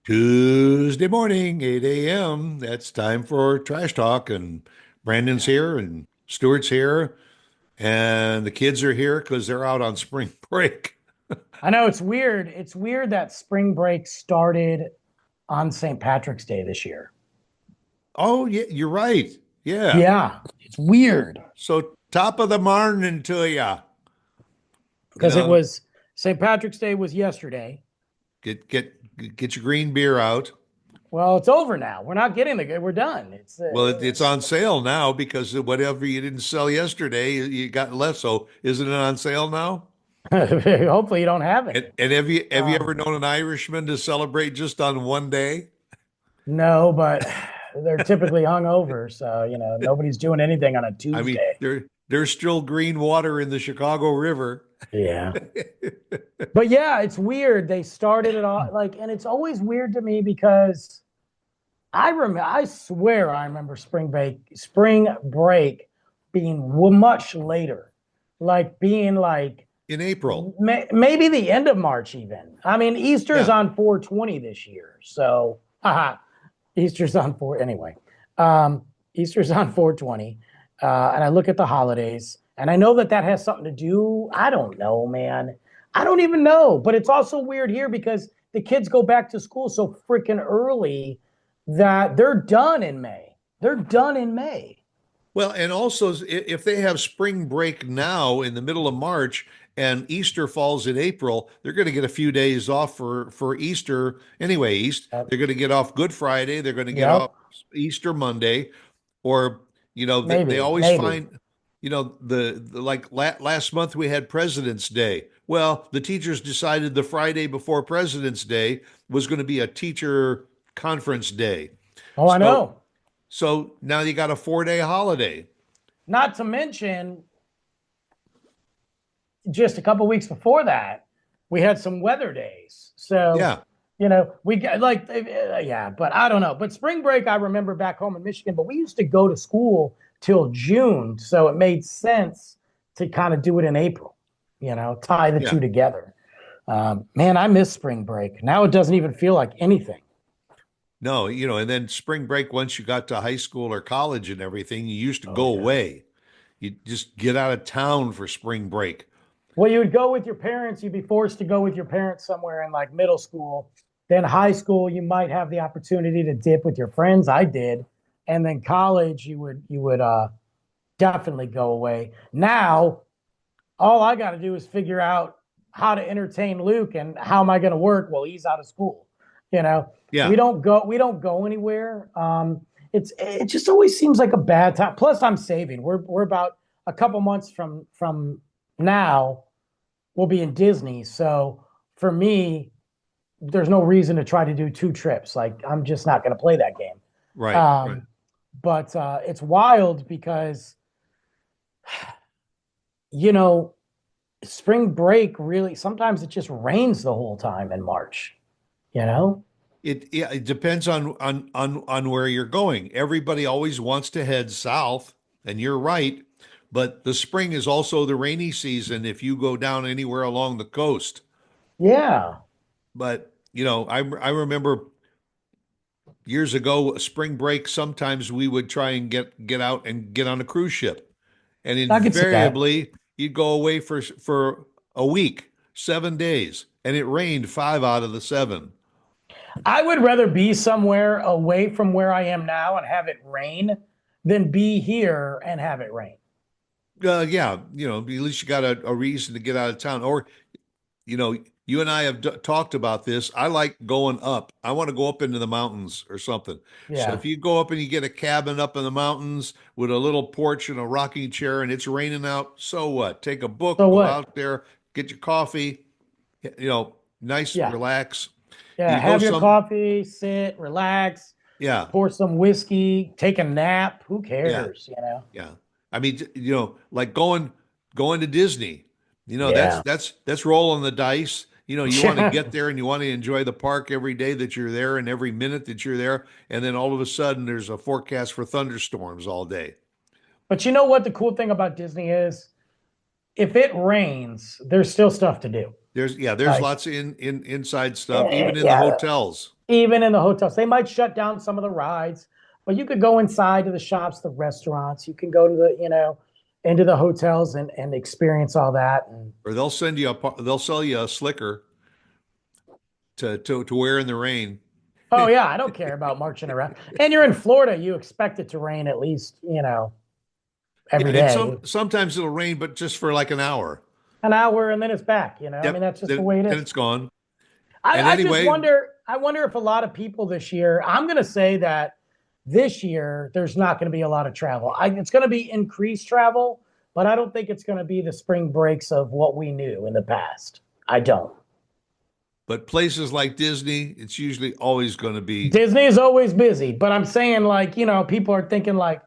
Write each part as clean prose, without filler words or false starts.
Tuesday morning, 8 a.m. That's time for Trash Talk. And Brandon's here and Stuart's here. And the kids are here because they're out on spring break. I know it's weird. It's weird that spring break started on St. Patrick's Day this year. Oh, yeah, you're right. Yeah. Yeah, it's weird So top of the morning to ya. You because it know, was St. Patrick's Day was yesterday. get your green beer out. Well, it's over now. We're not getting we're done. Well, it's on sale now because of whatever you didn't sell yesterday, you got less. So isn't it on sale now? hopefully you don't have any. And have you Um, ever known an Irishman to celebrate just on one day? no, but they're typically hungover, so nobody's doing anything on a I mean, Tuesday. there's still green water in the Chicago River. Yeah. But yeah, it's weird. They started it all and it's always weird to me because I swear I remember spring break being much later, like being like In April. maybe the end of March even. I mean, Easter's Yeah. on 420 this year, so Easter's on four anyway. Um, Easter's on 420, and I look at the holidays, and I know that has something to do. I don't know, man. I don't even know, but it's also weird here because the kids go back to school so freaking early that they're done in May. They're done in May. Well, and also if they have spring break now in the middle of March and Easter falls in April, they're going to get a few days off for Easter anyway. They're going to get off Good Friday. They're going to get off Yep. Easter Monday, or they Maybe, always maybe. find the like last month we had President's Day. Well, the teachers decided the Friday before President's Day was going to be a teacher conference day. Oh, I So know. so now you got a 4 day holiday. Not to mention, just a couple weeks before that, we had some weather days. So, Yeah. we got yeah, but I don't know. But spring break, I remember back home in Michigan, but we used to go to school till June. So it made sense to kind of do it in April, tie the two Yeah. together. Man, I miss spring break. Now it doesn't even feel like anything. No, and then spring break, once you got to high school or college and everything, you used to Oh, go yeah. away. You just get out of town for spring break. Well, you would go with your parents. You'd be forced to go with your parents somewhere in like middle school. Then high school, you might have the opportunity to dip with your friends. I did, and then college, you would definitely go away. Now, all I got to do is figure out how to entertain Luke and how am I going to work while he's out of school. You know, we Yeah. don't go we don't go anywhere. It just always seems like a bad time. Plus, I'm saving. We're about a couple months from now we'll be in Disney. So for me, there's no reason to try to do two trips. Like I'm just not going to play that game. Right. Right. Um, but it's wild because you know spring break really sometimes it just rains the whole time in March. You know? It depends on where you're going. Everybody always wants to head south, and you're right. But the spring is also the rainy season if you go down anywhere along the coast. Yeah. But I remember years ago, spring break, sometimes we would try and get out and get on a cruise ship. And I could see that. invariably, you'd go away for a week, 7 days, and it rained 5 out of the 7. I would rather be somewhere away from where I am now and have it rain than be here and have it rain. Yeah, at least you got a reason to get out of town. Or, you know, you and I have talked about this. I like going up. I want to go up into the mountains or something. So Yeah. if you go up and you get a cabin up in the mountains with a little porch and a rocking chair and it's raining out, so what? Take a So book, go what? out there, get your coffee, nice, Yeah. relax. Yeah. You go Have your some, coffee, sit, relax, yeah, pour some whiskey, take a nap. Who yeah. cares? Yeah. I mean, like going to Disney, that's Yeah. that's rolling the dice. You want to Yeah. get there and you want to enjoy the park every day that you're there and every minute that you're there. And then all of a sudden there's a forecast for thunderstorms all day. But you know what the cool thing about Disney is? If it rains, there's still stuff to do. there's Like, lots of inside stuff, even in the yeah, hotels. even in the hotels, they might shut down some of the rides, but you could go inside to the shops, the restaurants. You can go to the, into the hotels and experience all that. And Or they'll sell you a slicker to wear in the rain. oh yeah, I don't care about marching around. And you're in Florida, you expect it to rain at least, Yeah, every and day, sometimes it'll rain, but just for like an hour. an hour, and then it's back. I mean, Yep. that's just the Then way it then is. it's gone. I, And I just anyway, wonder. I wonder if a lot of people this year. I'm going to say that this year there's not going to be a lot of travel. It's going to be increased travel, but I don't think it's going to be the spring breaks of what we knew in the past. I don't. but places like Disney, it's usually always going to be. Disney is always busy, but I'm saying like people are thinking like,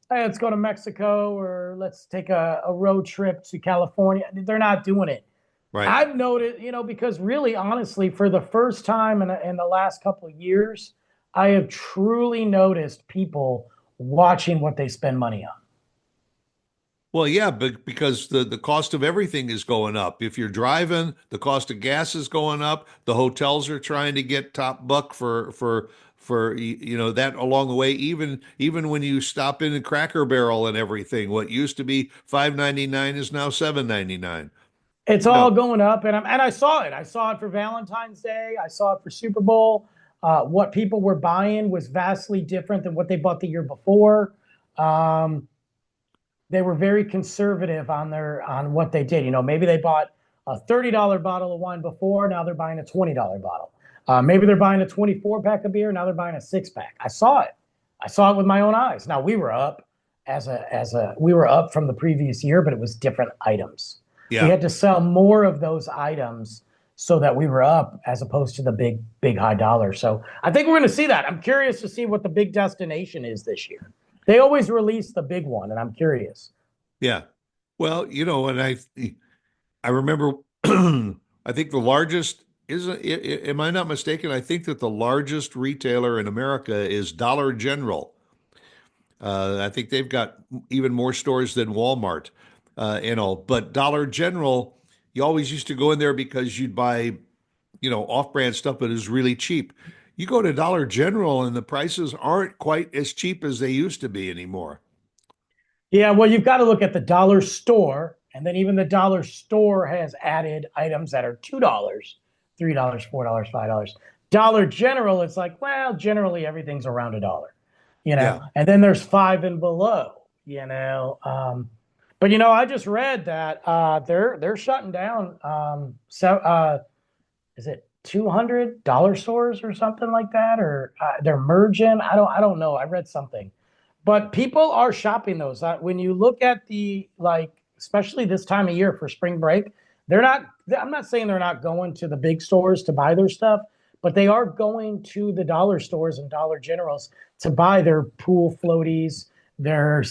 hey, let's go to Mexico or let's take a road trip to California. They're not doing it. Right. I've noted, because really, honestly, for the first time in the last couple of years, I have truly noticed people watching what they spend money on. Well, yeah, but because the cost of everything is going up. If you're driving, the cost of gas is going up. The hotels are trying to get top buck for that along the way. Even when you stop in a Cracker Barrel and everything, what used to be 5.99 is now 7.99. It's You know, all going up, and I saw it. I saw it for Valentine's Day. I saw it for Super Bowl. What people were buying was vastly different than what they bought the year before. Um, they were very conservative on what they did. Maybe they bought a $30 bottle of wine before. Now they're buying a $20 bottle. Maybe they're buying a 24 pack of beer. Now they're buying a 6 pack. I saw it. I saw it with my own eyes. Now we were up we were up from the previous year, but it was different items. We yeah. had to sell more of those items so that we were up as opposed to the big high dollar. So I think we're going to see that. I'm curious to see what the big destination is this year. They always release the big one, and I'm curious. Yeah. Well, and I remember I think the largest is am I not mistaken? I think that the largest retailer in America is Dollar General. I think they've got even more stores than Walmart, and all. But Dollar General, you always used to go in there because you'd buy, off-brand stuff, but it was really cheap. You go to Dollar General and the prices aren't quite as cheap as they used to be anymore. Yeah, well, you've got to look at the dollar store, and then even the dollar store has added items that are $2, $3, $4, $5. Dollar General, it's like, well, generally everything's around $1, Yeah. and then there's five and below. But I just read that they're shutting down. Is it 200 dollar stores or something like that, or they're merging? I don't know. I read something, but people are shopping those. When you look at the like, especially this time of year for spring break, they're not. I'm not saying they're not going to the big stores to buy their stuff, but they are going to the dollar stores and Dollar Generals to buy their pool floaties, their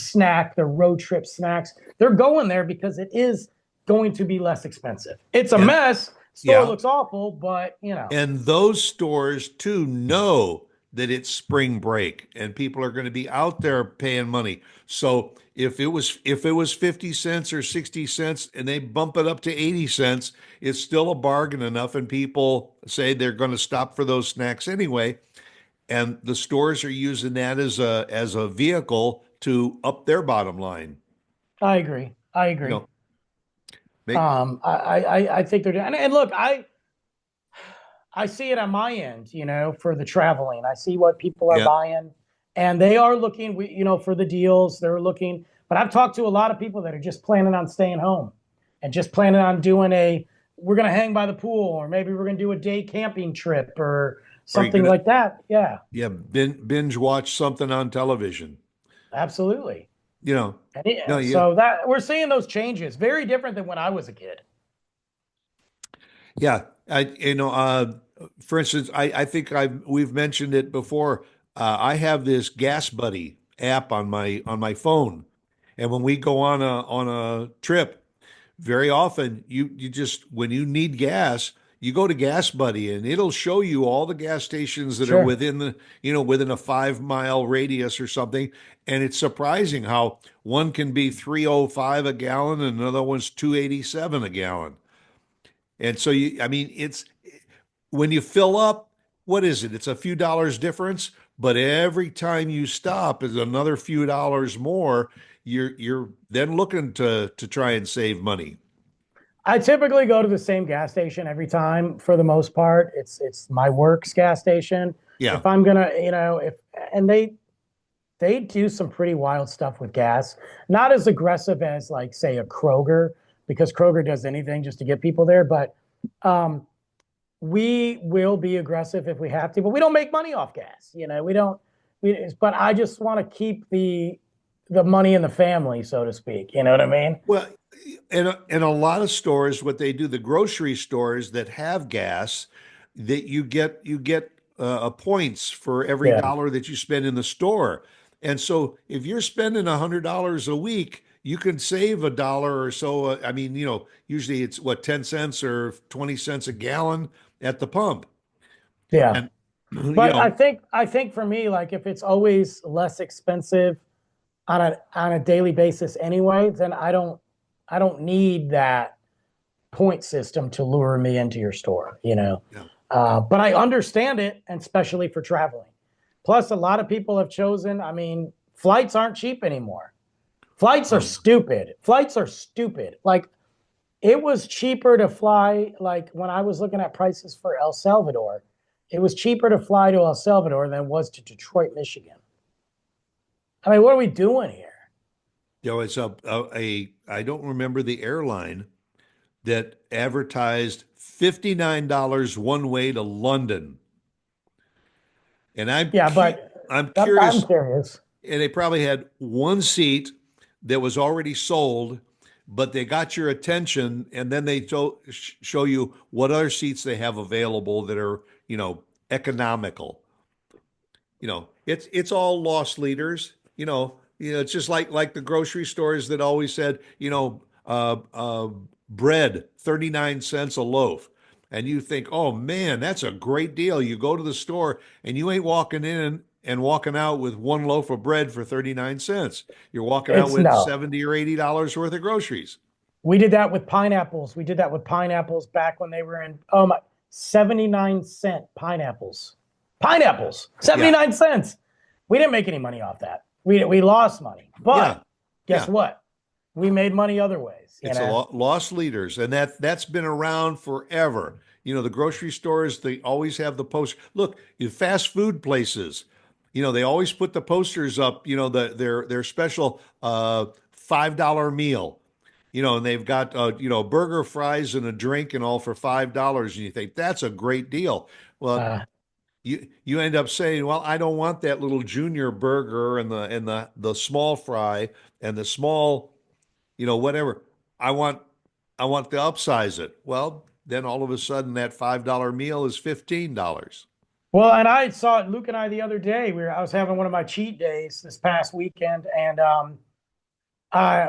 road trip snacks. They're going there because it is going to be less expensive. It's a And mess. Store yeah, looks awful, but and those stores too know that it's spring break and people are going to be out there paying money. So if it was 50 cents or 60 cents and they bump it up to 80 cents, it's still a bargain enough and people say they're going to stop for those snacks anyway. And the stores are using that as a vehicle to up their bottom line. I agree. I You agree. know, make I think they're doing. And look, I see it on my end, for the traveling. I see what people are yeah, buying, and they are looking, for the deals. They're looking, but I've talked to a lot of people that are just planning on staying home and just planning on doing we're going to hang by the pool, or maybe we're going to do a day camping trip or are you something gonna like that. Yeah, yeah binge watch something on television? absolutely. You know, And no, yeah, you so that we're seeing those changes, very different than when I was a kid. Yeah, for instance, I think we've mentioned it before. I have this Gas Buddy app on my phone, and when we go on a trip, very often you just when you need gas, you go to Gas Buddy, and it'll show you all the gas stations that are Sure. within a 5 mile radius or something. And it's surprising how one can be 305 a gallon and another one's 287 a gallon. And so I mean, it's when you fill up, what is it? It's a few dollars difference, but every time you stop is another few dollars more. You're then looking to try and save money. I typically go to the same gas station every time for the most part. It's my work's gas station. Yeah. If I'm gonna, if and they do some pretty wild stuff with gas. Not as aggressive as like say a Kroger, because Kroger does anything just to get people there, but um we will be aggressive if we have to, but we don't make money off gas. We don't but I just want to keep the money in the family, so to speak. You know what I mean? Well, in a lot of stores, what they do, the grocery stores that have gas, that you get points for every Yeah. dollar that you spend in the store. And so if you're spending $100 a week, you can save a dollar or so. I mean, usually it's what, 10 cents or 20 cents a gallon at the pump. Yeah. And you But I know, think I think for me, like if it's always less expensive on a daily basis anyway, then I don't need that point system to lure me into your store. yeah. But I understand it, and especially for traveling. Plus, a lot of people have chosen. I mean, flights aren't cheap anymore. Flights are Oh, stupid. Flights are stupid. Like it was cheaper to fly. Like when I was looking at prices for El Salvador, it was cheaper to fly to El Salvador than it was to Detroit, Michigan. I mean, what are we doing here? it's I don't remember the airline that advertised $59 one way to London. And Yeah, but I'm I'm curious, curious. and they probably had one seat that was already sold, but they got your attention, and then they show you what other seats they have available that are, economical. It's all loss leaders. It's just like the grocery stores that always said, bread 39 cents a loaf. And you think, oh man, that's a great deal. You go to the store and you ain't walking in and walking out with one loaf of bread for 39 cents. You're walking out It's with no. 70 or $80 worth of groceries. We did that with pineapples. We did that with pineapples back when they were in, oh my, 79-cent pineapples. Pineapples, Yeah. 79 cents. We didn't make any money off that. We lost money. Yeah. But guess Yeah. what? We made money other ways, you It's a know? lost leaders, and that's been around forever. The grocery stores, they always have the post. Look, fast food places, they always put the posters up. Their special $5 meal. And they've got burger, fries, and a drink, and all for $5. And you think that's a great deal. Well, Uh, you end up saying, well, I don't want that little junior burger and the small fry and the small whatever. I want I want to upsize it. Well, then all of a sudden that $5 meal is $15. well, and I saw Luke and I the other day. I was having one of my cheat days this past weekend, and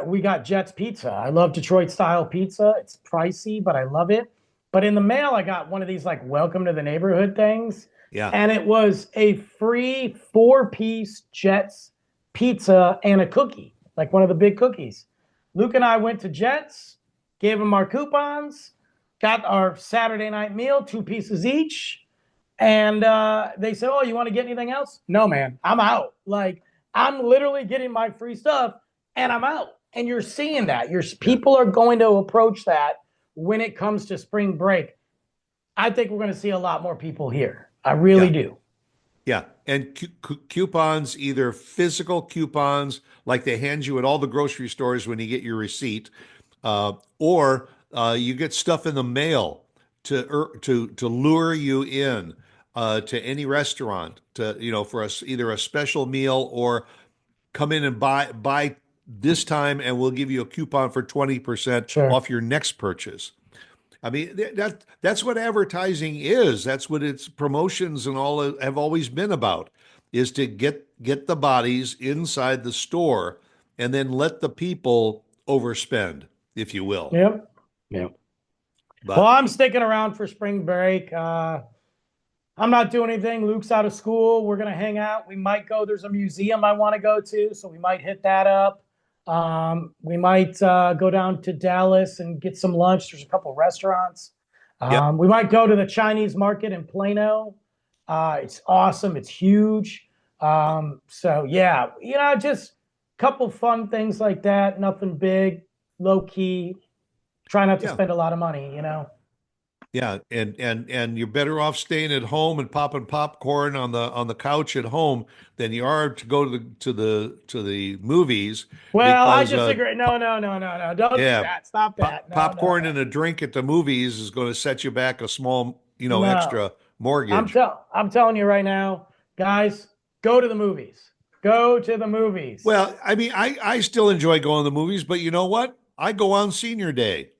we got Jets Pizza. I love Detroit style pizza. It's pricey, but I love it. But in the mail, I got one of these like welcome to the neighborhood things. Yeah. And it was a free 4-piece Jets pizza and a cookie, like one of the big cookies. Luke and I went to Jets, gave them our coupons, got our Saturday night meal, 2 pieces each. And they said, "Oh, you want to get anything else?" No, man, I'm out. Like, I'm literally getting my free stuff and I'm out. And you're seeing that. Yeah. People are going to approach that when it comes to spring break. I think we're going to see a lot more people here. I really Yeah. do. Yeah. And coupons, either physical coupons like they hand you at all the grocery stores when you get your receipt, or you get stuff in the mail to lure you in to any restaurant to for us either a special meal or come in and buy this time and we'll give you a coupon for 20% Sure. off your next purchase. I mean, that's what advertising is. That's what its promotions and all have always been about, is to get the bodies inside the store and then let the people overspend, if you will. Yep. Yep. Well, But I'm sticking around for spring break. I'm not doing anything. Luke's out of school. We're gonna hang out. We might go. There's a museum I want to go to, so we might hit that up. We might go down to Dallas and get some lunch. There's a couple restaurants Yep. We might go to the Chinese market in Plano. It's awesome. It's huge. So yeah, just a couple fun things like that. Nothing big, low key. Try not to Yeah. spend a lot of money. Yeah, and you're better off staying at home and popping popcorn on the couch at home than you are to go to the movies Well, I because disagree. No, no, no, no, no. Don't do yeah, that. Stop that. No, no, popcorn no. and a drink at the movies is going to set you back a small, No. extra mortgage. I'm telling you right now, guys, go to the movies. Go to the movies. Well, I mean, I still enjoy going to the movies, but you know what? I go on senior day.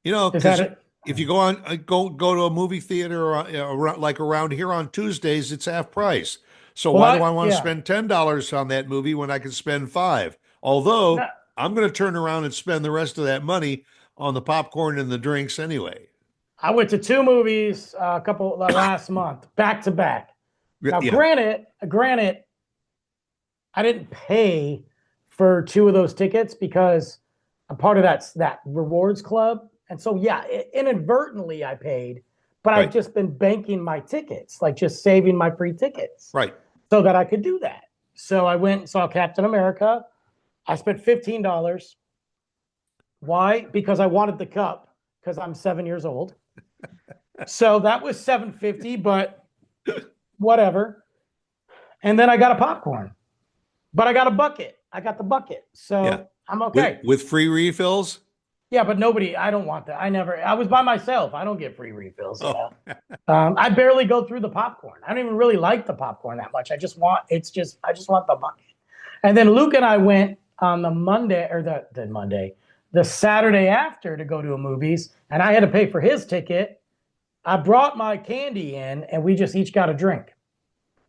Is that Because it? if you go on go to a movie theater around, like around here on Tuesdays, it's half price. So Well, why do I want to yeah. spend $10 on that movie when I can spend five? Although No, I'm going to turn around and spend the rest of that money on the popcorn and the drinks anyway. I went to two movies a couple last month, back to back. Now, Yeah, granted, I didn't pay for two of those tickets because I'm part of that rewards club, and so yeah, inadvertently I paid, but I've right, just been banking my tickets, like just saving my free tickets, right. so that I could do that. So I went and saw Captain America. I spent $15. Why? Because I wanted the cup because I'm 7 years old. So that was 750, but whatever. And then I got a popcorn, but I got a bucket. I got the bucket. Yeah, So I'm with okay. free refills. Yeah, but I don't want that. I was by myself. I don't get free refills. Oh, I barely go through the popcorn. I don't even really like the popcorn that much. I just want the bucket. And then Luke and I went on the Monday or the Monday, the Saturday after to go to a movies, and I had to pay for his ticket. I brought my candy in, and we just each got a drink.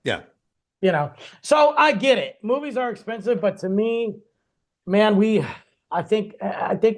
yeah. You know, so I get it. Movies are expensive, but to me, man, I think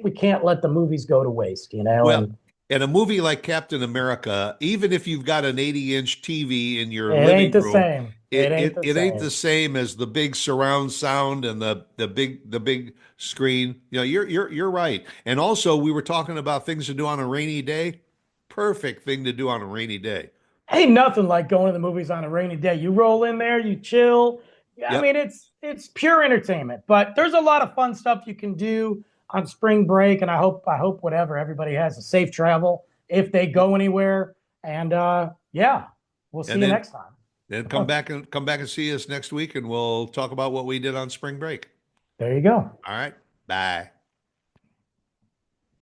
we can't let the movies go to waste. Well, And in a movie like Captain America, even if you've got an 80-inch TV in your it ain't living the room, same. It ain't the it ain't same. the same as the big surround sound and the big screen. You're right. And also, we were talking about things to do on a rainy day. Perfect thing to do on a rainy day. Ain't nothing like going to the movies on a rainy day. You roll in there, you chill. Yeah, I mean, Yep. it's pure entertainment. But there's a lot of fun stuff you can do on spring break, and I hope whatever everybody has a safe travel if they go anywhere. And yeah, we'll see And you next time. then come back and see us next week, and we'll talk about what we did on spring break. There you go. All right. Bye.